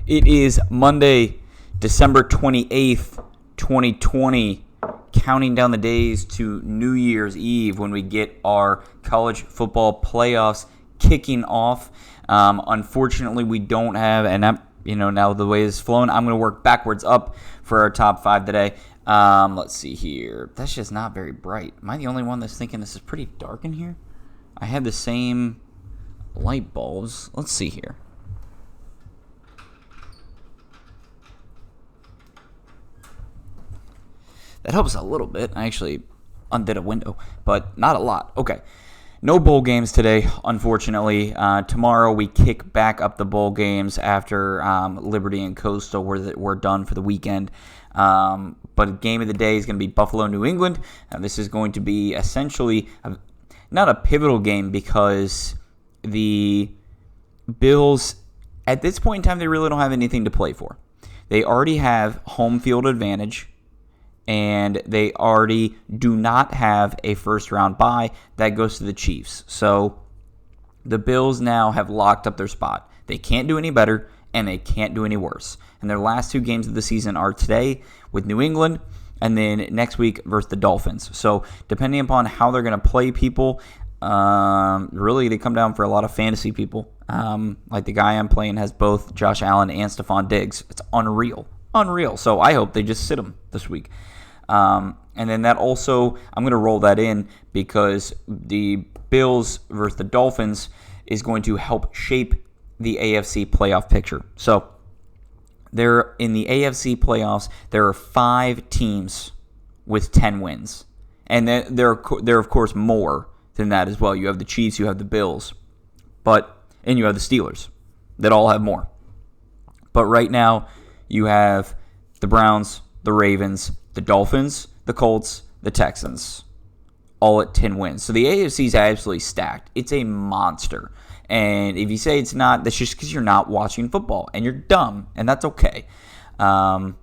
It is Monday, December 28th, 2020, counting down the days to New Year's Eve when we get our college football playoffs kicking off. Unfortunately, we don't have, and now the way it's flown, I'm going to work backwards up for our top five today. Let's see here. That's just not very bright. Am I the only one that's thinking this is pretty dark in here? I had the same light bulbs. Let's see here. That helps a little bit. I actually undid a window, but not a lot. Okay. No bowl games today, unfortunately. Tomorrow we kick back up the bowl games after Liberty and Coastal were done for the weekend. But game of the day is going to be Buffalo, New England. This is going to be essentially not a pivotal game because the Bills, at this point in time, they really don't have anything to play for. They already have home field advantage, and they already do not have a first-round bye. That goes to the Chiefs. So the Bills now have locked up their spot. They can't do any better, and they can't do any worse. And their last two games of the season are today with New England, and then next week versus the Dolphins. So depending upon how they're going to play people, really they come down for a lot of fantasy people. Like the guy I'm playing has both Josh Allen and Stephon Diggs. It's unreal. So I hope they just sit them this week. And then that also, I'm going to roll that in because the Bills versus the Dolphins is going to help shape the AFC playoff picture. So there in the AFC playoffs, there are 5 teams with 10 wins. And then there are of course more than that as well. You have the Chiefs, you have the Bills, and you have the Steelers that all have more. But right now, you have the Browns, the Ravens, the Dolphins, the Colts, the Texans, all at 10 wins. So the AFC is absolutely stacked. It's a monster. And if you say it's not, that's just because you're not watching football, and you're dumb, and that's okay. Now,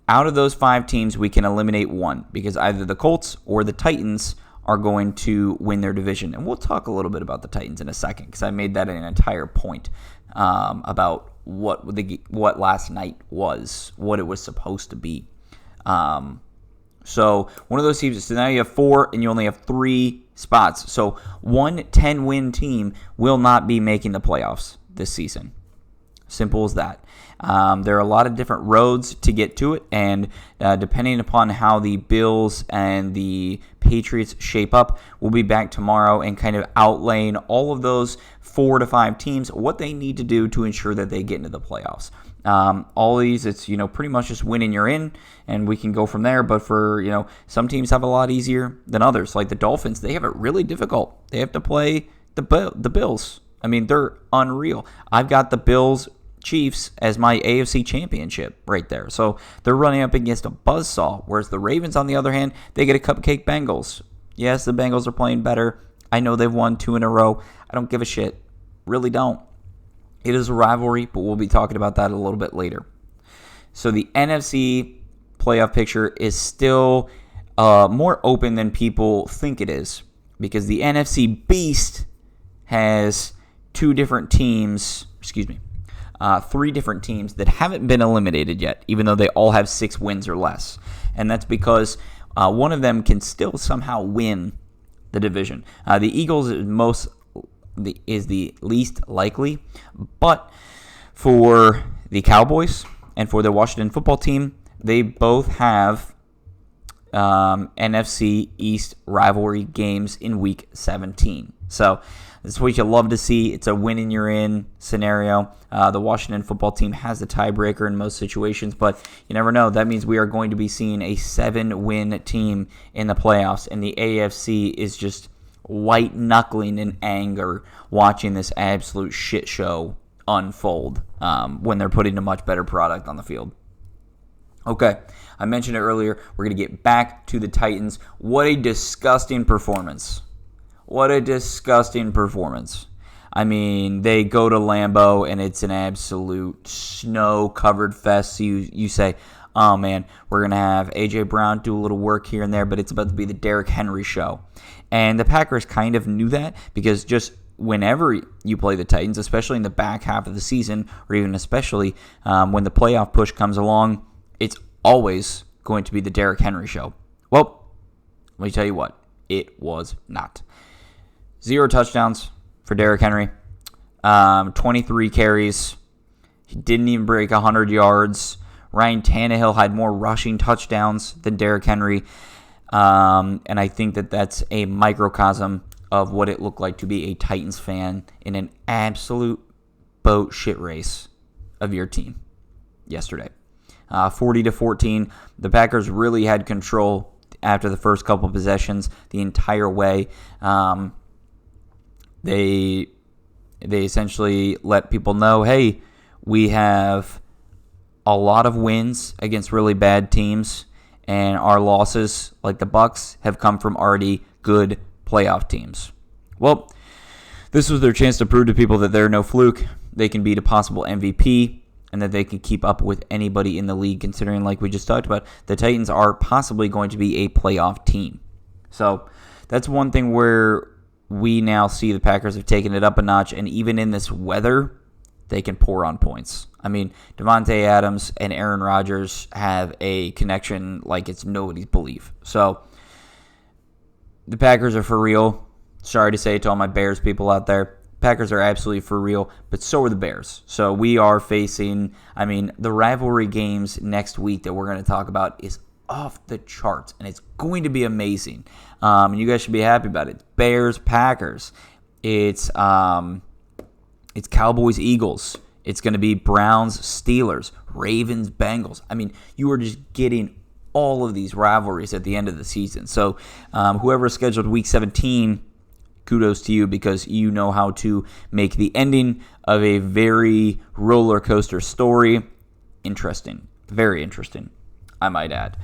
out of those 5 teams, we can eliminate one, because either the Colts or the Titans are going to win their division. And we'll talk a little bit about the Titans in a second, because I made that an entire point about what last night was, what it was supposed to be. So one of those teams, so now you have 4 and you only have 3 spots. So one 10-win team will not be making the playoffs this season. Simple as that. There are a lot of different roads to get to it, and depending upon how the Bills and the Patriots shape up, we'll be back tomorrow and kind of outlaying all of those 4 to 5 teams, what they need to do to ensure that they get into the playoffs. All these, it's pretty much just winning you're in, and we can go from there. But for some teams have a lot easier than others, like the Dolphins. They have it really difficult. They have to play the Bills. I mean, they're unreal. I've got the Bills Chiefs as my AFC championship right there. So they're running up against a buzzsaw, whereas the Ravens, on the other hand, they get a cupcake Bengals. Yes, the Bengals are playing better. I know they've won 2 in a row. I don't give a shit. Really don't. It is a rivalry, but we'll be talking about that a little bit later. So the NFC playoff picture is still more open than people think it is, because the NFC Beast has 3 different teams that haven't been eliminated yet, even though they all have 6 wins or less. And that's because one of them can still somehow win the division. The Eagles is the least likely, but for the Cowboys and for the Washington football team, they both have NFC East rivalry games in Week 17. So this is what you love to see. It's a win and you're in scenario. The Washington football team has the tiebreaker in most situations, but you never know. That means we are going to be seeing a 7-win team in the playoffs, and the AFC is just white-knuckling in anger watching this absolute shit show unfold when they're putting a much better product on the field. Okay, I mentioned it earlier. We're going to get back to the Titans. What a disgusting performance. I mean, they go to Lambeau, and it's an absolute snow-covered fest. So you say, oh, man, we're going to have A.J. Brown do a little work here and there, but it's about to be the Derrick Henry show. And the Packers kind of knew that, because just whenever you play the Titans, especially in the back half of the season, or even especially when the playoff push comes along, it's always going to be the Derrick Henry show. Well, let me tell you what, it was not. 0 touchdowns for Derrick Henry, 23 carries. He didn't even break 100 yards. Ryan Tannehill had more rushing touchdowns than Derrick Henry. And I think that that's a microcosm of what it looked like to be a Titans fan in an absolute boat shit race of your team yesterday. 40-14. The Packers really had control after the first couple of possessions the entire way. They essentially let people know, hey, we have a lot of wins against really bad teams, and our losses, like the Bucs, have come from already good playoff teams. Well, this was their chance to prove to people that they're no fluke. They can beat a possible MVP, and that they can keep up with anybody in the league, considering, like we just talked about, the Titans are possibly going to be a playoff team. So that's one thing where we now see the Packers have taken it up a notch, and even in this weather, they can pour on points. I mean, Devontae Adams and Aaron Rodgers have a connection like it's nobody's belief. So the Packers are for real. Sorry to say it to all my Bears people out there. Packers are absolutely for real, but so are the Bears. So we are facing, the rivalry games next week that we're going to talk about is off the charts, and it's going to be amazing. And you guys should be happy about it. Bears, Packers. It's Cowboys, Eagles. It's going to be Browns, Steelers, Ravens, Bengals. You are just getting all of these rivalries at the end of the season. So whoever scheduled Week 17, kudos to you, because you know how to make the ending of a very roller coaster story interesting. Very interesting, I might add.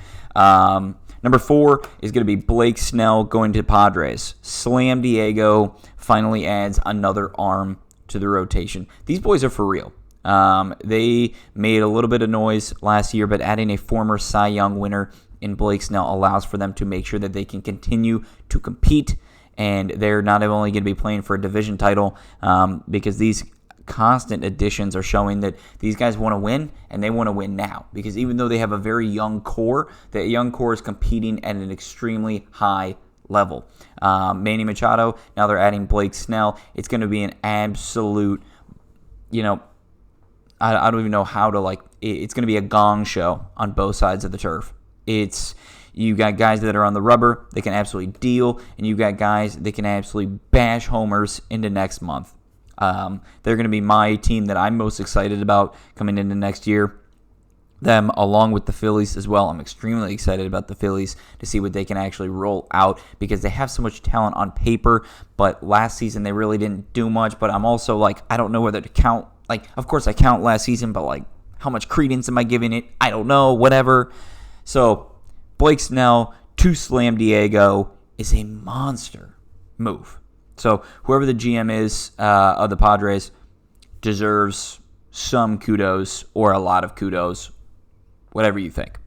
Number 4 is going to be Blake Snell going to Padres. Slam Diego finally adds another arm to the rotation. These boys are for real. They made a little bit of noise last year, but adding a former Cy Young winner in Blake Snell allows for them to make sure that they can continue to compete, and they're not only going to be playing for a division title, because these constant additions are showing that these guys want to win, and they want to win now, because even though they have a very young core, that young core is competing at an extremely high level. Manny Machado, now they're adding Blake Snell. It's going to be an absolute, I don't even know how to, it's going to be a gong show on both sides of the turf. You got guys that are on the rubber, they can absolutely deal, and you got guys that can absolutely bash homers into next month. They're going to be my team that I'm most excited about coming into next year. Them along with the Phillies as well. I'm extremely excited about the Phillies to see what they can actually roll out, because they have so much talent on paper, but last season they really didn't do much. But I'm also I don't know whether to count. Of course I count last season, but how much credence am I giving it? I don't know, whatever. So Blake Snell to Slam Diego is a monster move. So whoever the GM is of the Padres deserves some kudos or a lot of kudos, whatever you think.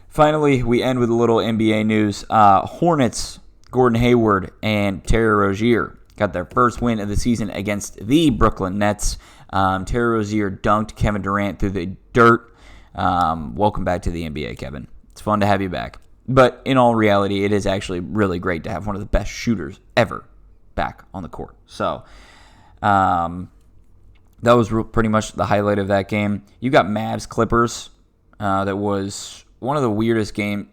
Finally, we end with a little NBA news. Hornets, Gordon Hayward, and Terry Rozier got their first win of the season against the Brooklyn Nets. Terry Rozier dunked Kevin Durant through the dirt. Welcome back to the NBA, Kevin. It's fun to have you back. But in all reality, it is actually really great to have one of the best shooters ever back on the court. So that was pretty much the highlight of that game. You got Mavs Clippers. That was one of the weirdest games.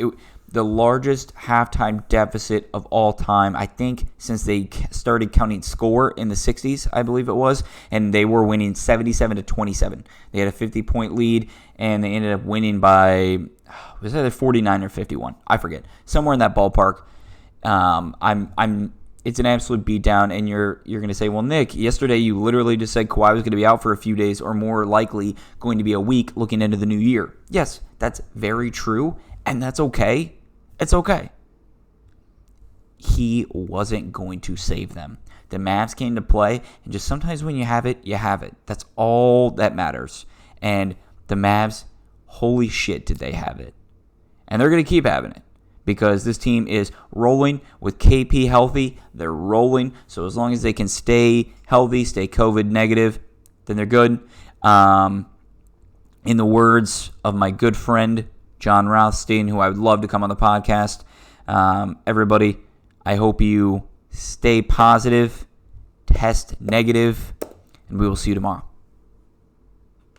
The largest halftime deficit of all time, I think, since they started counting score in the 60s, I believe it was, and they were winning 77-27. They had a 50-point lead, and they ended up winning by, was it 49 or 51? I forget. Somewhere in that ballpark. It's an absolute beatdown, and you're going to say, well, Nick, yesterday you literally just said Kawhi was going to be out for a few days, or more likely going to be a week looking into the new year. Yes, that's very true, and that's okay. It's okay. He wasn't going to save them. The Mavs came to play, and just sometimes when you have it, you have it. That's all that matters. And the Mavs, holy shit, did they have it. And they're going to keep having it, because this team is rolling with KP healthy. They're rolling. So as long as they can stay healthy, stay COVID negative, then they're good. In the words of my good friend, John Rothstein, who I would love to come on the podcast, everybody, I hope you stay positive, test negative, and we will see you tomorrow.